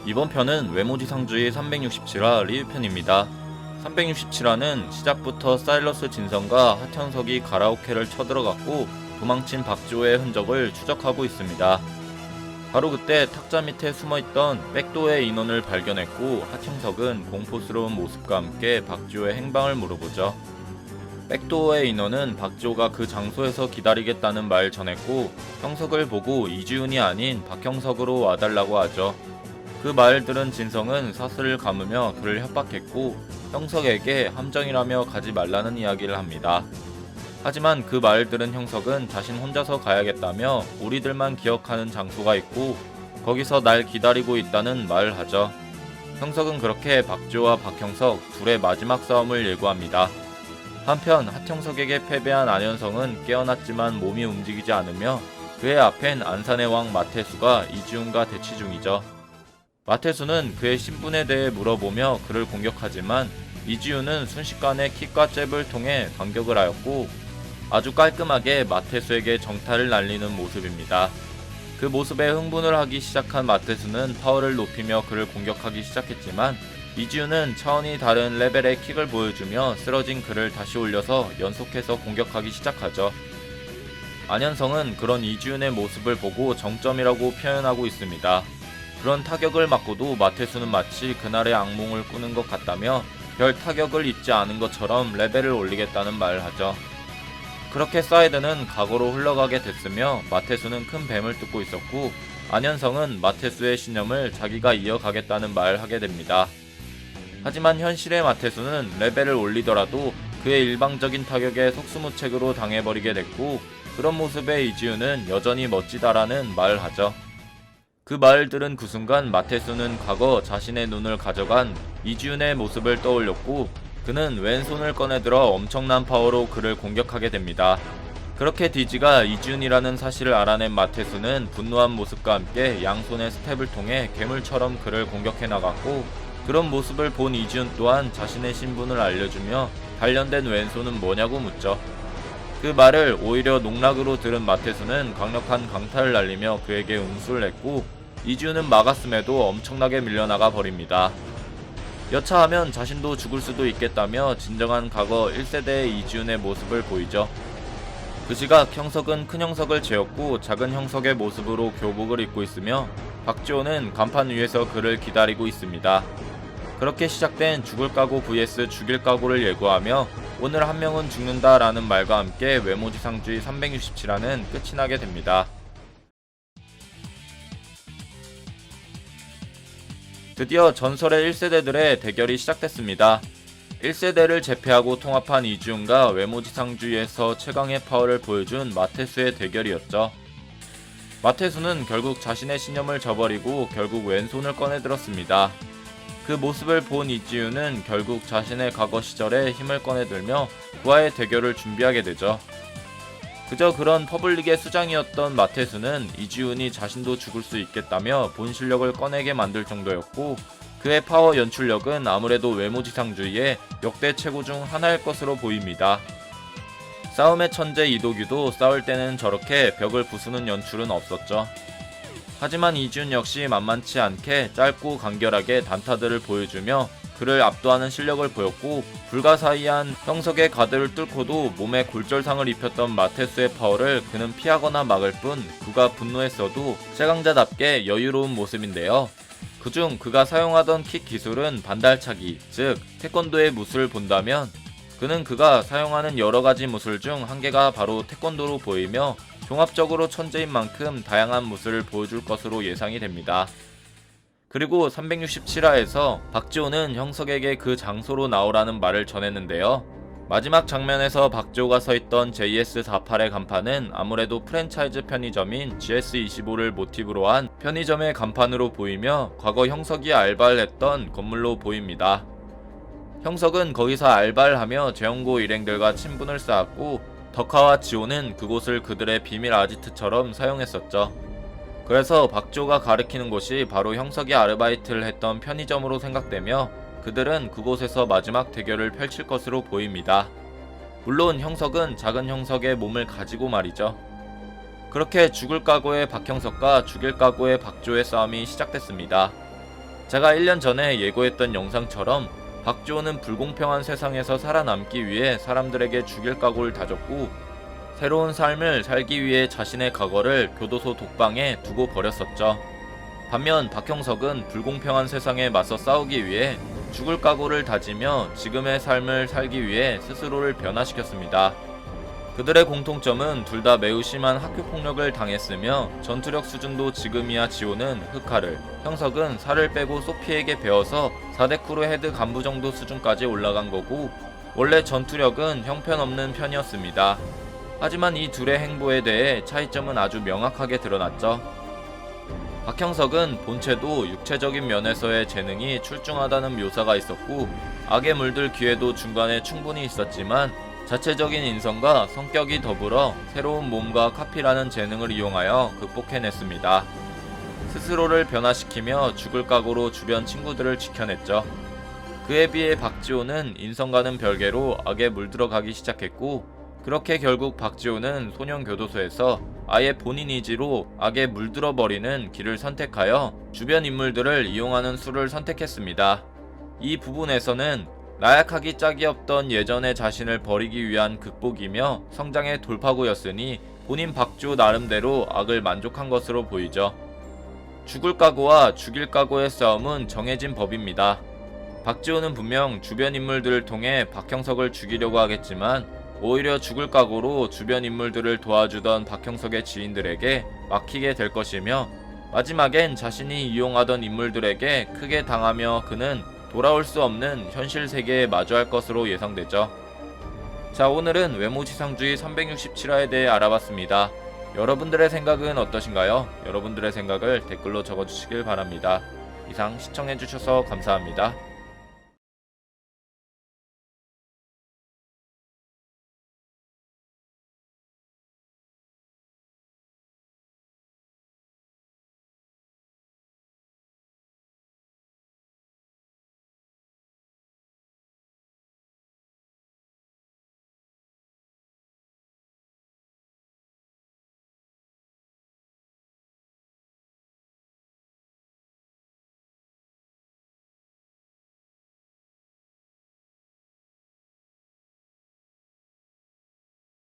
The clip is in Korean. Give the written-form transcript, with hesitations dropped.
이번 편은 외모지상주의 367화 리뷰편입니다. 367화는 시작부터 사일러스 진성과 하천석이 가라오케를 쳐들어갔고 도망친 박지호의 흔적을 추적하고 있습니다. 바로 그때 탁자 밑에 숨어있던 백도의 인원을 발견했고 하청석은 공포스러운 모습과 함께 박지호의 행방을 물어보죠. 백도어의 인원은 박지호가 그 장소에서 기다리겠다는 말 전했고 형석을 보고 이지훈이 아닌 박형석으로 와달라고 하죠. 그 말 들은 진성은 사슬을 감으며 그를 협박했고 형석에게 함정이라며 가지 말라는 이야기를 합니다. 하지만 그 말 들은 형석은 자신 혼자서 가야겠다며 우리들만 기억하는 장소가 있고 거기서 날 기다리고 있다는 말을 하죠. 형석은 그렇게 박지호와 박형석 둘의 마지막 싸움을 예고합니다. 한편 하청석에게 패배한 안현성은 깨어났지만 몸이 움직이지 않으며 그의 앞엔 안산의 왕 마태수가 이지훈과 대치 중이죠. 마태수는 그의 신분에 대해 물어보며 그를 공격하지만 이지훈은 순식간에 킥과 잽을 통해 반격을 하였고 아주 깔끔하게 마태수에게 정타를 날리는 모습입니다. 그 모습에 흥분을 하기 시작한 마태수는 파워를 높이며 그를 공격하기 시작했지만 이지훈은 차원이 다른 레벨의 킥을 보여주며 쓰러진 그를 다시 올려서 연속해서 공격하기 시작하죠. 안현성은 그런 이지훈의 모습을 보고 정점이라고 표현하고 있습니다. 그런 타격을 맞고도 마태수는 마치 그날의 악몽을 꾸는 것 같다며 별 타격을 입지 않은 것처럼 레벨을 올리겠다는 말을 하죠. 그렇게 사이드는 과거로 흘러가게 됐으며 마태수는 큰 뱀을 뜯고 있었고 안현성은 마태수의 신념을 자기가 이어가겠다는 말을 하게 됩니다. 하지만 현실의 마태수는 레벨을 올리더라도 그의 일방적인 타격에 속수무책으로 당해버리게 됐고 그런 모습에 이지훈은 여전히 멋지다라는 말을 하죠. 그 말을 들은 그 순간 마태수는 과거 자신의 눈을 가져간 이지훈의 모습을 떠올렸고 그는 왼손을 꺼내들어 엄청난 파워로 그를 공격하게 됩니다. 그렇게 디지가 이지훈이라는 사실을 알아낸 마태수는 분노한 모습과 함께 양손의 스텝을 통해 괴물처럼 그를 공격해 나갔고 그런 모습을 본 이지훈 또한 자신의 신분을 알려주며 단련된 왼손은 뭐냐고 묻죠. 그 말을 오히려 농락으로 들은 마태수는 강력한 강타를 날리며 그에게 응수를 했고 이지훈은 막았음에도 엄청나게 밀려나가 버립니다. 여차하면 자신도 죽을 수도 있겠다며 진정한 과거 1세대의 이지훈의 모습을 보이죠. 그 시각 형석은 큰 형석을 재웠고 작은 형석의 모습으로 교복을 입고 있으며 박지호는 간판 위에서 그를 기다리고 있습니다. 그렇게 시작된 죽을 각오 vs 죽일 각오를 예고하며 오늘 한 명은 죽는다 라는 말과 함께 외모지상주의 367화는 끝이 나게 됩니다. 드디어 전설의 1세대들의 대결이 시작됐습니다. 1세대를 제패하고 통합한 이지훈과 외모지상주의에서 최강의 파워를 보여준 마태수의 대결이었죠. 마태수는 결국 자신의 신념을 저버리고 결국 왼손을 꺼내들었습니다. 그 모습을 본 이지훈은 결국 자신의 과거 시절에 힘을 꺼내들며 그와의 대결을 준비하게 되죠. 그저 그런 퍼블릭의 수장이었던 마태수는 이지훈이 자신도 죽을 수 있겠다며 본 실력을 꺼내게 만들 정도였고 그의 파워 연출력은 아무래도 외모지상주의의 역대 최고 중 하나일 것으로 보입니다. 싸움의 천재 이도규도 싸울 때는 저렇게 벽을 부수는 연출은 없었죠. 하지만 이지훈 역시 만만치 않게 짧고 간결하게 단타들을 보여주며 그를 압도하는 실력을 보였고 불가사의한 형석의 가드를 뚫고도 몸에 골절상을 입혔던 마태수의 파워를 그는 피하거나 막을 뿐 그가 분노했어도 최강자답게 여유로운 모습인데요. 그중 그가 사용하던 킥 기술은 반달차기, 즉 태권도의 무술을 본다면 그는 그가 사용하는 여러가지 무술 중 한 개가 바로 태권도로 보이며 종합적으로 천재인 만큼 다양한 무술을 보여줄 것으로 예상이 됩니다. 그리고 367화에서 박지호는 형석에게 그 장소로 나오라는 말을 전했는데요. 마지막 장면에서 박지호가 서있던 JS48의 간판은 아무래도 프랜차이즈 편의점인 GS25를 모티브로 한 편의점의 간판으로 보이며 과거 형석이 알바를 했던 건물로 보입니다. 형석은 거기서 알바를 하며 재혼고 일행들과 친분을 쌓았고 덕화와 지호는 그곳을 그들의 비밀 아지트처럼 사용했었죠. 그래서 박지호가 가리키는 곳이 바로 형석이 아르바이트를 했던 편의점으로 생각되며 그들은 그곳에서 마지막 대결을 펼칠 것으로 보입니다. 물론 형석은 작은 형석의 몸을 가지고 말이죠. 그렇게 죽을 각오의 박형석과 죽일 각오의 박지호의 싸움이 시작됐습니다. 제가 1년 전에 예고했던 영상처럼 박지호는 불공평한 세상에서 살아남기 위해 사람들에게 죽일 각오를 다졌고 새로운 삶을 살기 위해 자신의 과거를 교도소 독방에 두고 버렸었죠. 반면 박형석은 불공평한 세상에 맞서 싸우기 위해 죽을 각오를 다지며 지금의 삶을 살기 위해 스스로를 변화시켰습니다. 그들의 공통점은 둘 다 매우 심한 학교폭력을 당했으며 전투력 수준도 지금이야 지호는 흑화를, 형석은 살을 빼고 소피에게 배워서 4대 크루 헤드 간부 정도 수준까지 올라간 거고 원래 전투력은 형편없는 편이었습니다. 하지만 이 둘의 행보에 대해 차이점은 아주 명확하게 드러났죠. 박형석은 본체도 육체적인 면에서의 재능이 출중하다는 묘사가 있었고 악에 물들 기회도 중간에 충분히 있었지만 자체적인 인성과 성격이 더불어 새로운 몸과 카피라는 재능을 이용하여 극복해냈습니다. 스스로를 변화시키며 죽을 각오로 주변 친구들을 지켜냈죠. 그에 비해 박지호는 인성과는 별개로 악에 물들어가기 시작했고 그렇게 결국 박지호는 소년교도소에서 아예 본인 의지로 악에 물들어버리는 길을 선택하여 주변 인물들을 이용하는 수를 선택했습니다. 이 부분에서는 나약하기 짝이 없던 예전의 자신을 버리기 위한 극복이며 성장의 돌파구였으니 본인 박지호 나름대로 악을 만족한 것으로 보이죠. 죽을 각오와 죽일 각오의 싸움은 정해진 법입니다. 박지호는 분명 주변 인물들을 통해 박형석을 죽이려고 하겠지만 오히려 죽을 각오로 주변 인물들을 도와주던 박형석의 지인들에게 막히게 될 것이며 마지막엔 자신이 이용하던 인물들에게 크게 당하며 그는 돌아올 수 없는 현실 세계에 마주할 것으로 예상되죠. 자, 오늘은 외모지상주의 367화에 대해 알아봤습니다. 여러분들의 생각은 어떠신가요? 여러분들의 생각을 댓글로 적어주시길 바랍니다. 이상 시청해주셔서 감사합니다.